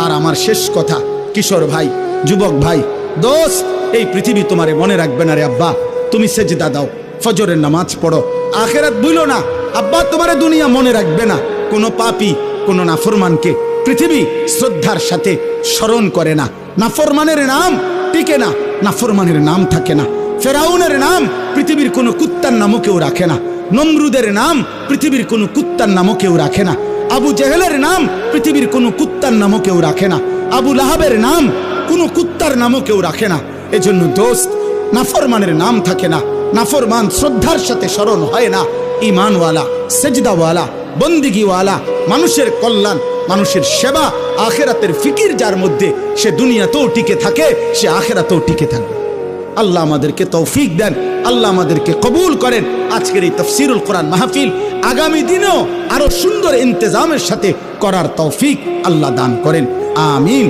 আর আমার শেষ কথা, কিশোর ভাই, যুবক ভাই, দোস্ত, এই পৃথিবী তোমারে মনে রাখবে না রে আব্বা। তুমি সেজদা দাও, ফজরের নামাজ পড়ো, আখেরাত ভুলো না। আব্বা তোমারে দুনিয়া মনে রাখবে না। কোনো পাপী, কোনো নাফরমানকে পৃথিবী শ্রদ্ধার সাথে স্মরণ করে না। নাফরমানের নাম টিকে না, নাফরমানের নাম থাকে না। ফেরাউনের নাম পৃথিবীর কোনো কুত্তার নামও কেউ রাখে না। নমরুদের নাম পৃথিবীর কোনো কুত্তার নামও কেউ রাখে না। আবু জেহেলের নাম পৃথিবীর কোনো কুত্তার নামও কেউ রাখে না। আবু লাহাবের নাম কোনো কুত্তার নামও কেউ রাখে না। এজন্য দোস্ত, নাফরমানের নাম থাকে না, নাফরমান শ্রদ্ধার সাথে স্মরণ হয় না। ঈমানওয়ালা, সেজদাওয়ালা, বন্দিগিওয়ালা, মানুষের কল্যাণ, মানুষের সেবা, আখেরাতের ফিকির যার মধ্যে, সে দুনিয়াতেও টিকে থাকে, সে আখেরাতেও টিকে থাকবে। আল্লাহ আমাদেরকে তৌফিক দেন, আল্লাহ আমাদেরকে কবুল করেন। আজকের এই তাফসীরুল কোরআন মাহফিল আগামী দিনেও আরো সুন্দর ইন্তজামের সাথে করার তৌফিক আল্লাহ দান করেন। আমিন।